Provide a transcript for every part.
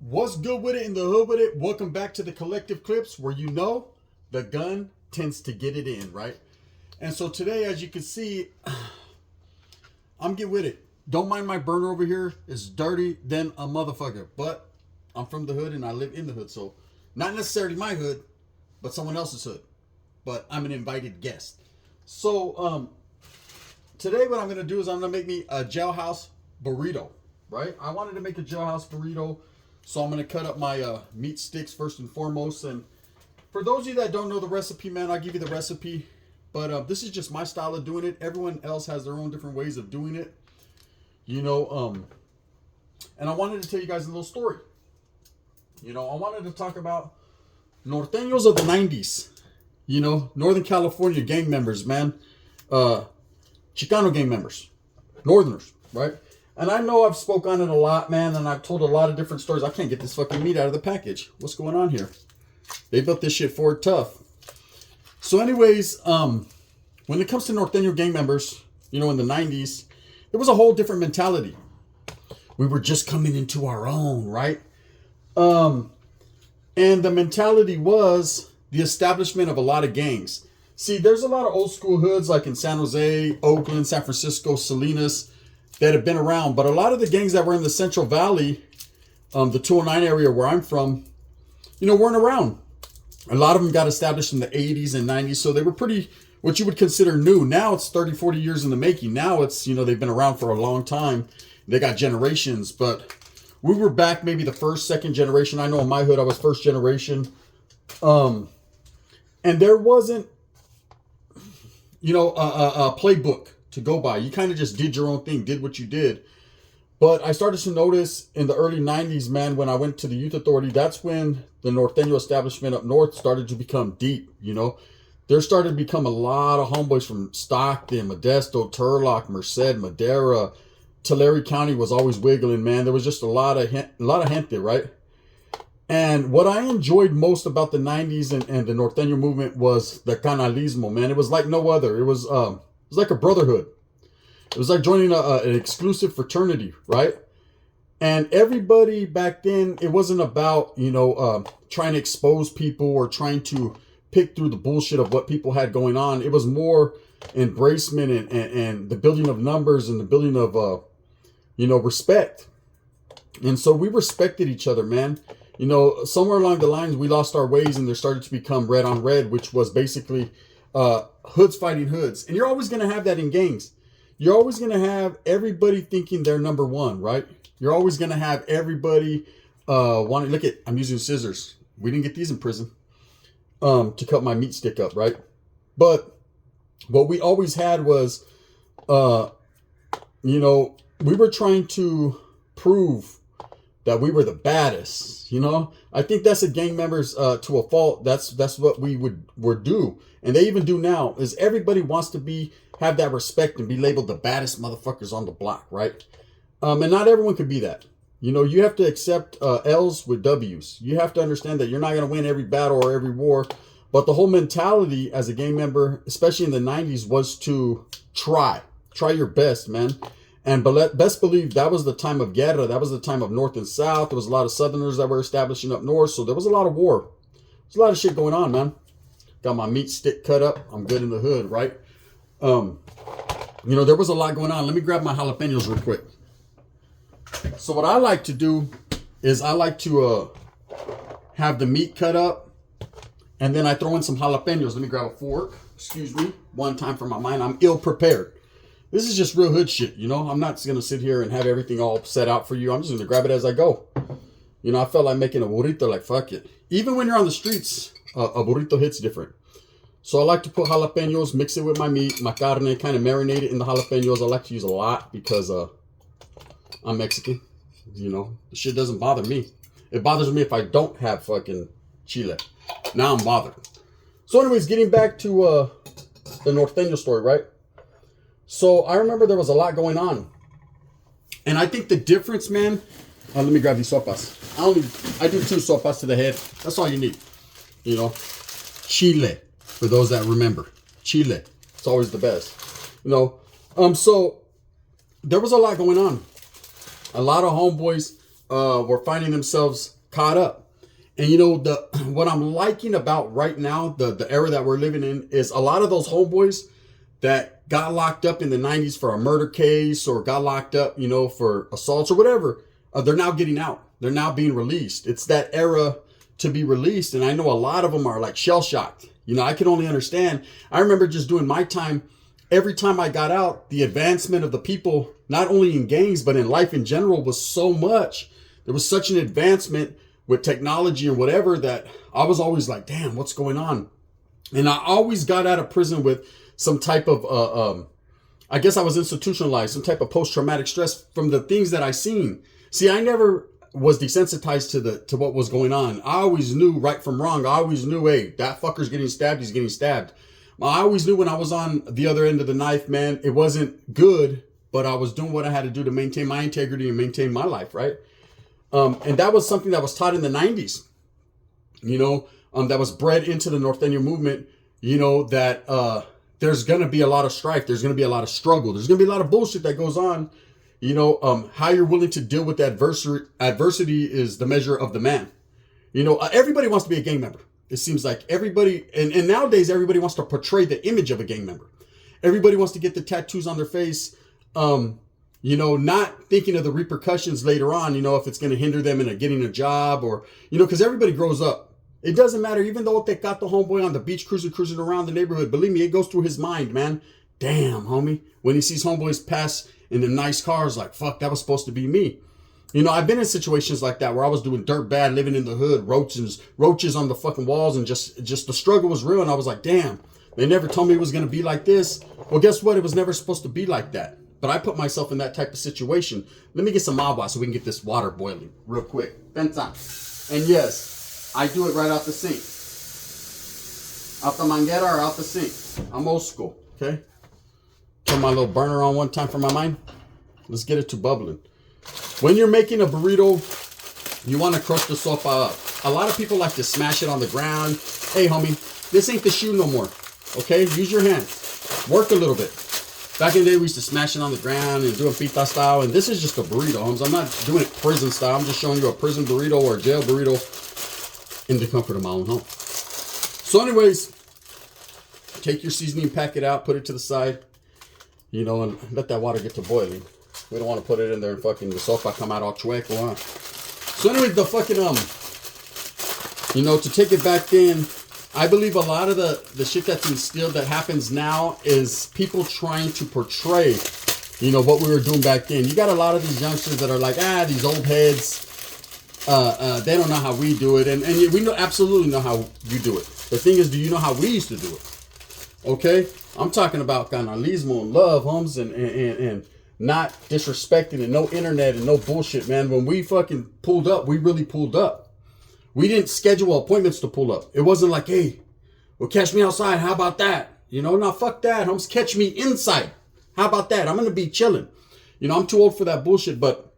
What's good with it in the hood with it? Welcome back to the Collective Clips, where you know the gun tends to get it in, right? And so today, as you can see, I'm get with it. Don't mind my burner over here. It's dirty than a motherfucker. But I'm from the hood and I live in the hood. So not necessarily my hood, but someone else's hood. But I'm an invited guest. So today what I'm going to do is I'm going to make me a jailhouse burrito, right? I wanted to make a jailhouse burrito. So I'm going to cut up my meat sticks first and foremost. And for those of you that don't know the recipe, man, I'll give you the recipe. But this is just my style of doing it. Everyone else has their own different ways of doing it. You know, and I wanted to tell you guys a little story. You know, I wanted to talk about Nortenos of the 90s. You know, Northern California gang members, man. Chicano gang members. Northerners, right? And I know I've spoke on it a lot, man, and I've told a lot of different stories. I can't get this fucking meat out of the package. What's going on here? They built this shit for it tough. So anyways, when it comes to Norteño gang members, you know, in the 90s, there was a whole different mentality. We were just coming into our own, right? And the mentality was the establishment of a lot of gangs. See, there's a lot of old school hoods like in San Jose, Oakland, San Francisco, Salinas, that have been around. But a lot of the gangs that were in the Central Valley, the 209 area where I'm from, you know, weren't around. A lot of them got established in the 80s and 90s. So they were pretty, what you would consider new. Now it's 30, 40 years in the making. Now it's, you know, they've been around for a long time. They got generations. But we were back maybe the first, second generation. I know in my hood, I was first generation. And there wasn't, you know, a playbook to go by. You kind of just did your own thing, did what you did. But I started to notice in the early 90s, man, when I went to the youth authority, that's when the Norteño establishment up north started to become deep, you know. There started to become a lot of homeboys from Stockton, Modesto, Turlock, Merced, Madera. Tulare County was always wiggling, man. There was just a lot of gente, right? And what I enjoyed most about the 90s and the Norteño movement was the canalismo, man. It was like no other. It was like a brotherhood. It was like joining an exclusive fraternity, right? And everybody back then, it wasn't about, you know, trying to expose people or trying to pick through the bullshit of what people had going on. It was more embracement and the building of numbers and the building of, you know, respect. And so we respected each other, man. You know, somewhere along the lines, we lost our ways and there started to become red on red, which was basically hoods fighting hoods. And you're always going to have that in gangs. You're always going to have everybody thinking they're number one, right? You're always going to have everybody wanting, look at, I'm using scissors. We didn't get these in prison to cut my meat stick up, right? But what we always had was, you know, we were trying to prove that we were the baddest, you know? I think that's a gang members to a fault. That's what we would do. And they even do now, is everybody wants to have that respect and be labeled the baddest motherfuckers on the block, right? And not everyone could be that. You know, you have to accept L's with W's. You have to understand that you're not going to win every battle or every war. But the whole mentality as a gang member, especially in the 90s, was to try your best, man. And best believe that was the time of guerra. That was the time of North and South. There was a lot of Southerners that were establishing up north. So there was a lot of war. There's a lot of shit going on, man. Got my meat stick cut up. I'm good in the hood, right? You know, there was a lot going on. Let me grab my jalapenos real quick. So what I like to do is I like to have the meat cut up. And then I throw in some jalapenos. Let me grab a fork. Excuse me. One time for my mind. I'm ill prepared. This is just real hood shit, you know. I'm not going to sit here and have everything all set out for you. I'm just going to grab it as I go. You know, I felt like making a burrito, like fuck it. Even when you're on the streets, a burrito hits different. So I like to put jalapenos, mix it with my meat, my carne, kind of marinate it in the jalapenos. I like to use a lot because I'm Mexican. You know, the shit doesn't bother me. It bothers me if I don't have fucking chile. Now I'm bothered. So anyways, getting back to the Norteño story, right? So I remember there was a lot going on. And I think the difference, man, let me grab these sopas. I do 2 sopas to the head. That's all you need. You know, chile, for those that remember. Chile. It's always the best. You know, so there was a lot going on. A lot of homeboys were finding themselves caught up. And you know, what I'm liking about right now, the era that we're living in, is a lot of those homeboys that got locked up in the 90s for a murder case or got locked up, you know, for assaults or whatever. They're now getting out. They're now being released. It's that era to be released. And I know a lot of them are like shell shocked. You know, I can only understand. I remember just doing my time. Every time I got out, the advancement of the people, not only in gangs, but in life in general, was so much. There was such an advancement with technology and whatever that I was always like, damn, what's going on? And I always got out of prison with some type of, I guess I was institutionalized, some type of post-traumatic stress from the things that I seen. See, I never was desensitized to what was going on. I always knew right from wrong. I always knew, hey, that fucker's getting stabbed. He's getting stabbed. I always knew when I was on the other end of the knife, man, it wasn't good, but I was doing what I had to do to maintain my integrity and maintain my life, right? And that was something that was taught in the 90s, you know, that was bred into the Norteño movement, you know, that there's going to be a lot of strife. There's going to be a lot of struggle. There's going to be a lot of bullshit that goes on. You know, how you're willing to deal with adversity is the measure of the man. You know, everybody wants to be a gang member. It seems like everybody, and nowadays everybody wants to portray the image of a gang member. Everybody wants to get the tattoos on their face, you know, not thinking of the repercussions later on, you know, if it's going to hinder them in getting a job or, you know, because everybody grows up. It doesn't matter. Even though they got the homeboy on the beach cruising around the neighborhood, believe me, it goes through his mind, man. Damn, homie. When he sees homeboys pass in the nice cars, like, fuck, that was supposed to be me. You know, I've been in situations like that where I was doing dirt bad, living in the hood, roaches on the fucking walls, and just the struggle was real. And I was like, damn, they never told me it was going to be like this. Well, guess what? It was never supposed to be like that. But I put myself in that type of situation. Let me get some agua so we can get this water boiling real quick. Benta. And yes, I do it right out the sink. Out the manguera or out the sink. I'm old school, okay? Turn my little burner on one time for my mind. Let's get it to bubbling. When you're making a burrito, you want to crush the sopa up. A lot of people like to smash it on the ground. Hey, homie, this ain't the shoe no more. Okay? Use your hands. Work a little bit. Back in the day, we used to smash it on the ground and do a pita style. And this is just a burrito, homes. I'm not doing it prison style. I'm just showing you a prison burrito or a jail burrito in the comfort of my own home. So anyways, take your seasoning, pack it out, put it to the side, you know, and let that water get to boiling. We don't want to put it in there and fucking the sopa come out all chueco, huh? So anyways, the fucking, you know, to take it back in, I believe a lot of the shit that's instilled that happens now is people trying to portray, you know, what we were doing back then. You got a lot of these youngsters that are like, these old heads, they don't know how we do it. And we know, absolutely know how you do it. The thing is, do you know how we used to do it? Okay? I'm talking about canalismo and love, homes, and not disrespecting and no internet and no bullshit, man. When we fucking pulled up, we really pulled up. We didn't schedule appointments to pull up. It wasn't like, hey, well, catch me outside. How about that? You know, no, fuck that. Homes, catch me inside. How about that? I'm going to be chilling. You know, I'm too old for that bullshit, but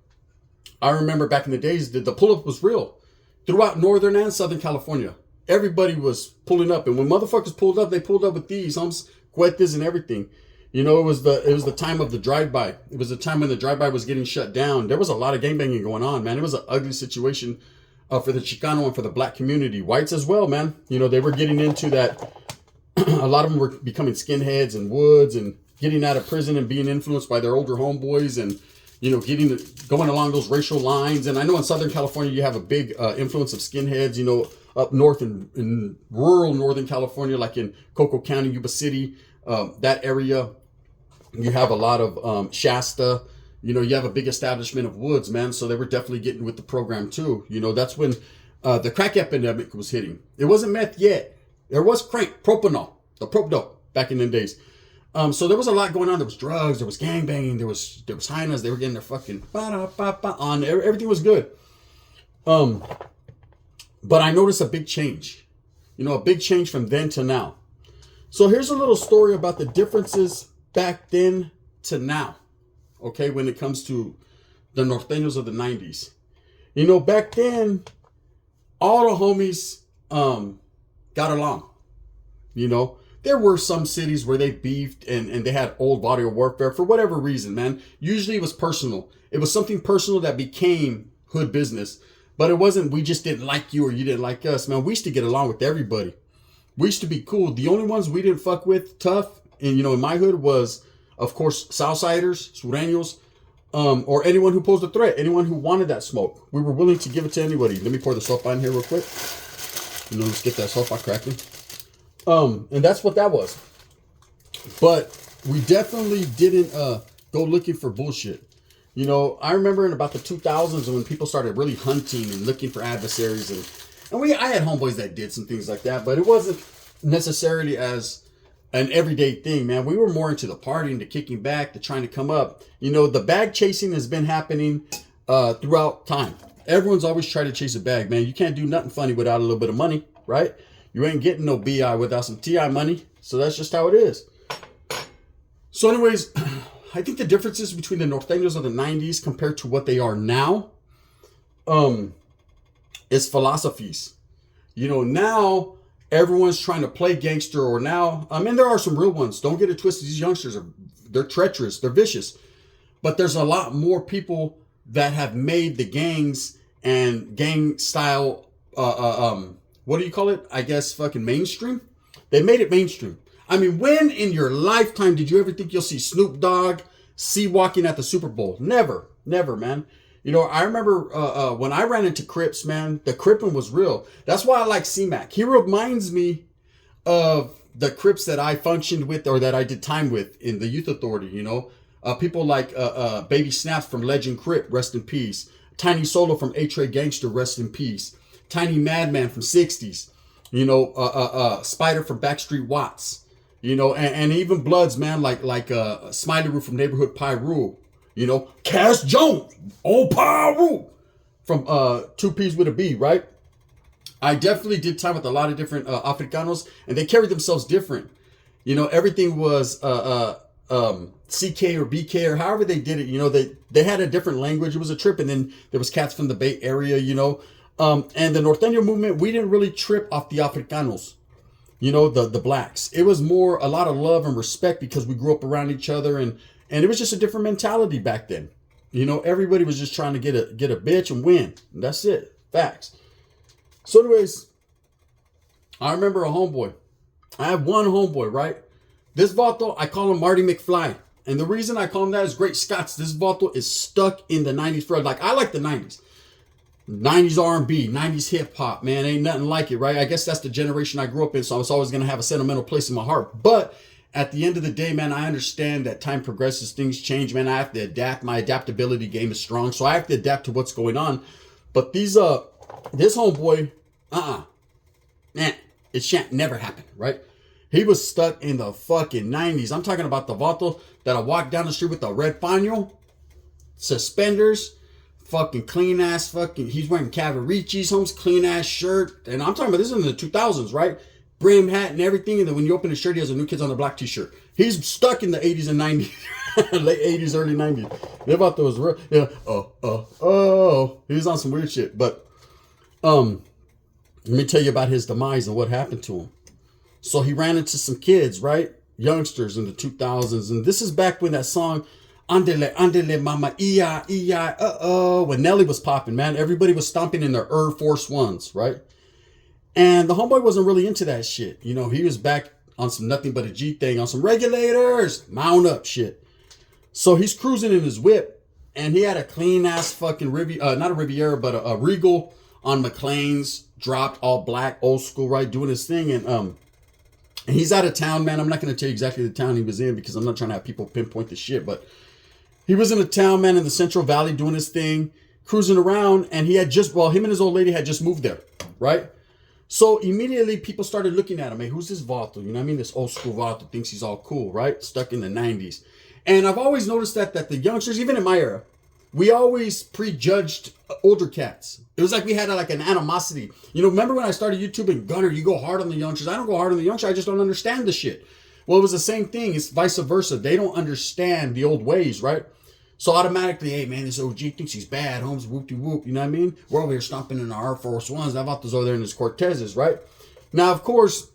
I remember back in the days that the pull-up was real. Throughout Northern and Southern California, everybody was pulling up. And when motherfuckers pulled up, they pulled up with these, homes, cuetes and everything. You know, it was the time of the drive-by. It was the time when the drive-by was getting shut down. There was a lot of gangbanging going on, man. It was an ugly situation for the Chicano and for the black community. Whites as well, man. You know, they were getting into that. A lot of them were becoming skinheads and woods and getting out of prison and being influenced by their older homeboys and, you know, going along those racial lines. And I know in Southern California, you have a big influence of skinheads, you know, up north in rural Northern California, like in Coco County, Yuba City, that area. You have a lot of Shasta. You know, you have a big establishment of woods, man. So they were definitely getting with the program too. You know, that's when the crack epidemic was hitting. It wasn't meth yet. There was crank, propanol, the prop dope back in them days. So there was a lot going on. There was drugs. There was gangbanging. There was hyenas. They were getting their fucking on. Everything was good. But I noticed a big change. You know, a big change from then to now. So here's a little story about the differences back then to now, okay, when it comes to the Norteños of the 90s. You know, back then, all the homies got along. You know, there were some cities where they beefed and they had old body of warfare for whatever reason, man. Usually it was personal. It was something personal that became hood business. But it wasn't, we just didn't like you or you didn't like us, man. We used to get along with everybody. We used to be cool. The only ones we didn't fuck with tough, and in my hood was, of course, Southsiders, Sureños, or anyone who posed a threat, anyone who wanted that smoke. We were willing to give it to anybody. Let me pour the soap in here real quick. Let's get that soap cracking. And that's what that was. But we definitely didn't go looking for bullshit. I remember in about the 2000s when people started really hunting and looking for adversaries, and I had homeboys that did some things like that, but it wasn't necessarily as an everyday thing, man. We were more into the partying, the kicking back, the trying to come up. The bag chasing has been happening throughout time. Everyone's always tried to chase a bag, man. You can't do nothing funny without a little bit of money, right? You ain't getting no BI without some TI money. So that's just how it is. So anyways, I think the differences between the Norteños of the 90s compared to what they are now is philosophies. Now everyone's trying to play gangster, or now, there are some real ones. Don't get it twisted. These youngsters they're treacherous. They're vicious. But there's a lot more people that have made the gangs and gang style, what do you call it? I guess fucking mainstream. They made it mainstream. When in your lifetime did you ever think you'll see Snoop Dogg walking at the Super Bowl? Never, man. I remember when I ran into Crips, man, the Crippin' was real. That's why I like C-Mac. He reminds me of the Crips that I functioned with or that I did time with in the Youth Authority, people like Baby Snaps from Legend Crip, rest in peace. Tiny Solo from A-Tray Gangster, rest in peace. Tiny Madman from 60s. Spider from Backstreet Watts. And even Bloods, man, like Smiley Roo from Neighborhood Pyru. Cass Jones, old Pyru from 2Ps with a B, right? I definitely did time with a lot of different Africanos, and they carried themselves different. Everything was CK or BK or however they did it. They had a different language. It was a trip, and then there was cats from the Bay Area, and the Norteño movement, we didn't really trip off the Africanos. The blacks. It was more a lot of love and respect because we grew up around each other, and it was just a different mentality back then. Everybody was just trying to get a bitch and win. And that's it. Facts. So anyways, I remember a homeboy. I have one homeboy, right? This vato, I call him Marty McFly. And the reason I call him that is Great Scots. This vato is stuck in the 90s for I like the 90s. 90s R&B, 90s hip hop, man, ain't nothing like it, right? I guess that's the generation I grew up in, so it's always going to have a sentimental place in my heart. But at the end of the day, man, I understand that time progresses, things change, man. I have to adapt. My adaptability game is strong, so I have to adapt to what's going on. But this homeboy, man, it shan't never happen, right? He was stuck in the fucking 90s. I'm talking about the vato that I walked down the street with the red paño, suspenders, fucking clean ass he's wearing Cavaricis, Holmes, clean ass shirt. And I'm talking about this in the 2000s, right? Brim hat and everything. And then when you open his shirt, he has a New Kids on the Block t-shirt. He's stuck in the 80s and 90s, late 80s, early 90s. They about those real, he was on some weird shit. But let me tell you about his demise and what happened to him. So he ran into some kids, right? Youngsters in the 2000s. And this is back when that song, Andele, andele, mama, iya, iya, when Nelly was popping, man. Everybody was stomping in their Air Force Ones, right? And the homeboy wasn't really into that shit. He was back on some nothing but a G thing, on some regulators, mount up shit. So he's cruising in his whip, and he had a clean ass fucking not a Riviera, but a Regal on McLean's, dropped, all black, old school, right, doing his thing. And he's out of town, man. I'm not going to tell you exactly the town he was in because I'm not trying to have people pinpoint the shit, but he was in a town, man, in the Central Valley doing his thing, cruising around, and him and his old lady had just moved there, right? So immediately people started looking at him. Hey, who's this vato? You know what I mean? This old school vato thinks he's all cool, right? Stuck in the 90s. And I've always noticed that the youngsters, even in my era, we always prejudged older cats. It was like we had an animosity. Remember when I started YouTube and Gunner, you go hard on the youngsters. I don't go hard on the youngsters. I just don't understand the shit. Well, it was the same thing. It's vice versa. They don't understand the old ways, right? So automatically, hey, man, this OG thinks he's bad. Holmes, whoop-de-whoop. You know what I mean? We're over here stomping in our Air Force Ones. That vato's over there in his Cortezes, right? Now, of course,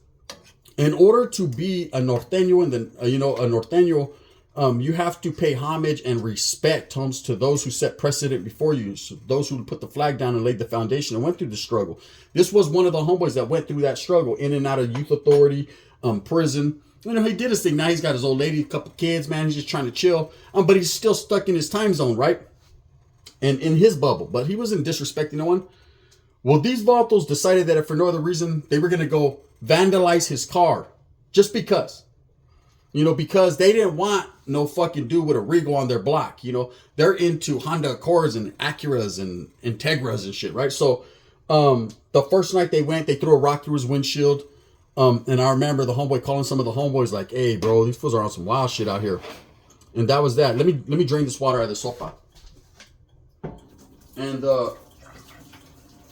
in order to be a Norteño, a Norteño you have to pay homage and respect, Holmes, to those who set precedent before you, so those who put the flag down and laid the foundation and went through the struggle. This was one of the homeboys that went through that struggle, in and out of youth authority, prison. You know, he did his thing. Now he's got his old lady, a couple kids, man. He's just trying to chill. But he's still stuck in his time zone, right? And in his bubble. But he wasn't disrespecting no one. Well, these vatos decided that if for no other reason, they were going to go vandalize his car. Just because. You know, because they didn't want no fucking dude with a Regal on their block. You know, they're into Honda Accords and Acuras and Integras and shit, right? So, the first night they went, they threw a rock through his windshield. And I remember the homeboy calling some of the homeboys like, "Hey, bro, these fools are on some wild shit out here." And that was that. Let me drain this water out of the sopa. And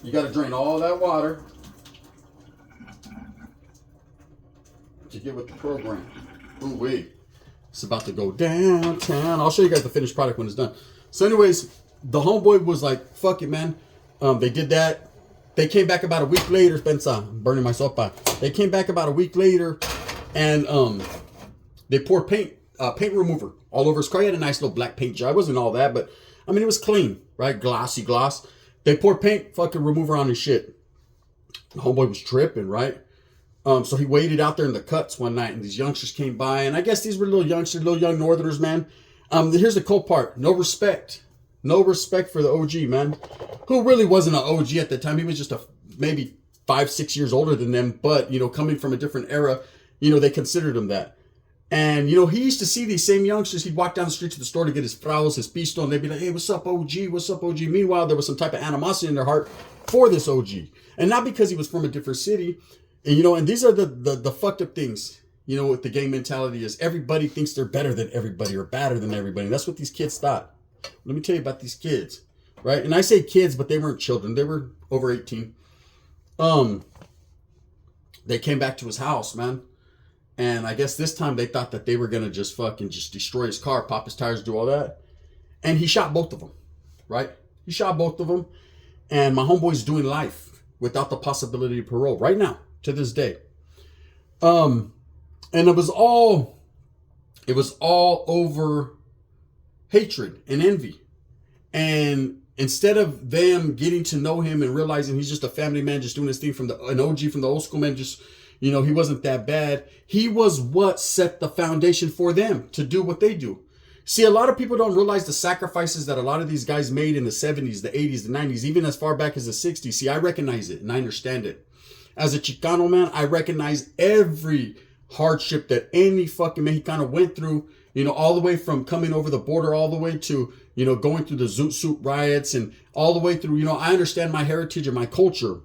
you got to drain all that water to get with the program. Ooh, wait. It's about to go downtown. I'll show you guys the finished product when it's done. So anyways, the homeboy was like, fuck it, man. They did that. They came back about a week later. Spencer, I'm burning my sopa. They came back about a week later, and they poured paint remover all over his car. He had a nice little black paint job. It wasn't all that, but I mean, it was clean, right? Glossy gloss. They poured paint fucking remover on his shit. The homeboy was tripping, right? So he waited out there in the cuts one night, and these youngsters came by, and I guess these were little youngsters, little young Northerners, man. Here's the cool part: no respect for the OG, man, who really wasn't an OG at the time. He was just maybe 5-6 years older than them, but you know, coming from a different era, you know, they considered him that. And you know, he used to see these same youngsters. He'd walk down the street to the store to get his fraus, his pisto, and they'd be like, "Hey, what's up, OG? What's up, OG?" Meanwhile, there was some type of animosity in their heart for this OG, and not because he was from a different city. And, you know, and these are the fucked up things, you know, what the gang mentality is. Everybody thinks they're better than everybody or badder than everybody. And that's what these kids thought. Let me tell you about these kids, right? And I say kids, but they weren't children. They were over 18. They came back to his house, man. And I guess this time they thought that they were going to just fucking just destroy his car, pop his tires, do all that. And he shot both of them, right? He shot both of them. And my homeboy's doing life without the possibility of parole right now. To this day. And it was all over hatred and envy. And instead of them getting to know him and realizing he's just a family man, just doing his thing an OG from the old school, man, just, you know, he wasn't that bad. He was what set the foundation for them to do what they do. See, a lot of people don't realize the sacrifices that a lot of these guys made in the 70s, the 80s, the 90s, even as far back as the 60s. See, I recognize it and I understand it. As a Chicano, man, I recognize every hardship that any fucking Mexicano went through, you know, all the way from coming over the border, all the way to, you know, going through the Zoot Suit riots and all the way through, you know, I understand my heritage and my culture.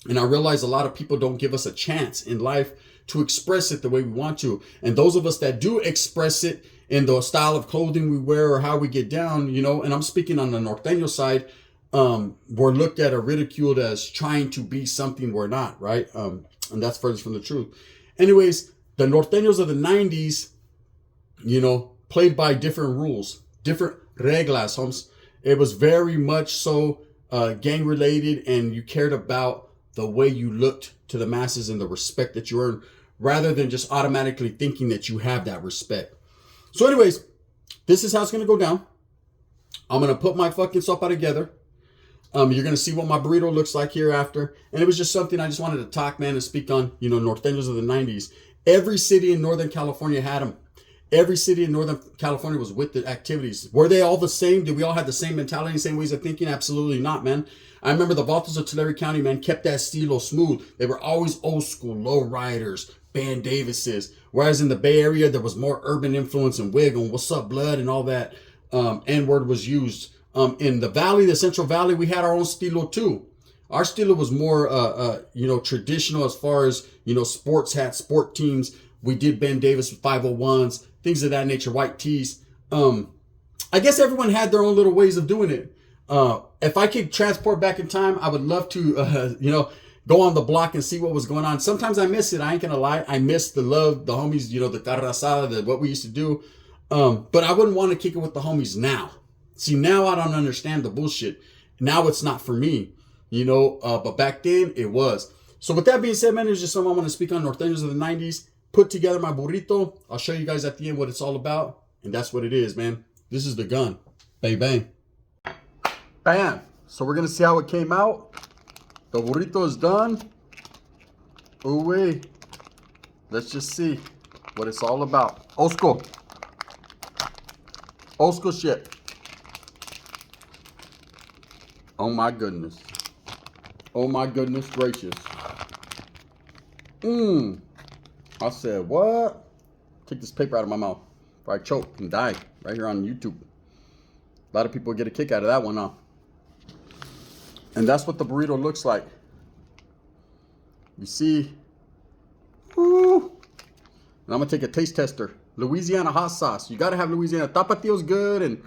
And I realize a lot of people don't give us a chance in life to express it the way we want to. And those of us that do express it in the style of clothing we wear or how we get down, you know, and I'm speaking on the Norteño side, we're looked at or ridiculed as trying to be something we're not, right? And that's furthest from the truth. Anyways, the Norteños of the 90s, you know, played by different rules, different reglas, homes. It was very much so gang related, and you cared about the way you looked to the masses and the respect that you earned, rather than just automatically thinking that you have that respect. So anyways, this is how it's going to go down. I'm going to put my fucking sopa together. You're going to see what my burrito looks like hereafter. And it was just something I just wanted to talk, man, and speak on, you know, Norteños of the 90s. Every city in Northern California had them. Every city in Northern California was with the activities. Were they all the same? Did we all have the same mentality, same ways of thinking? Absolutely not, man. I remember the Vatos of Tulare County, man, kept that estilo smooth. They were always old school, low riders, Band Davises. Whereas in the Bay Area, there was more urban influence and wiggle, what's up, blood, and all that N-word was used. In the Valley, the Central Valley, we had our own estilo too. Our estilo was more, you know, traditional as far as, you know, sports hats, sport teams. We did Ben Davis with 501s, things of that nature, white tees. I guess everyone had their own little ways of doing it. If I could transport back in time, I would love to, you know, go on the block and see what was going on. Sometimes I miss it. I ain't gonna lie. I miss the love, the homies, you know, the carne asada, what we used to do. But I wouldn't want to kick it with the homies now. See, now I don't understand the bullshit. Now it's not for me, you know, but back then it was. So with that being said, man, there's just something I want to speak on. Norteños of the 90s. Put together my burrito. I'll show you guys at the end what it's all about. And that's what it is, man. This is the gun. Bang, bang. Bam. So we're going to see how it came out. The burrito is done. Ooh wee. Let's just see what it's all about. Old school. Old school shit. Oh my goodness. Oh my goodness gracious. I said, what? Take this paper out of my mouth before I choke and die right here on YouTube. A lot of people get a kick out of that one, huh? And that's what the burrito looks like. You see? Woo. And I'm going to take a taste tester. Louisiana hot sauce. You got to have Louisiana. Tapatio's good and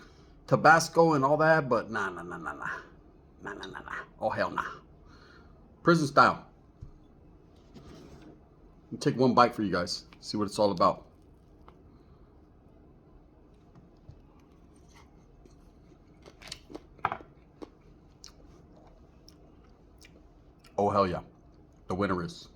Tabasco and all that, but nah. Oh, hell nah. Prison style. I'll take one bite for you guys. See what it's all about. Oh, hell yeah. The winner is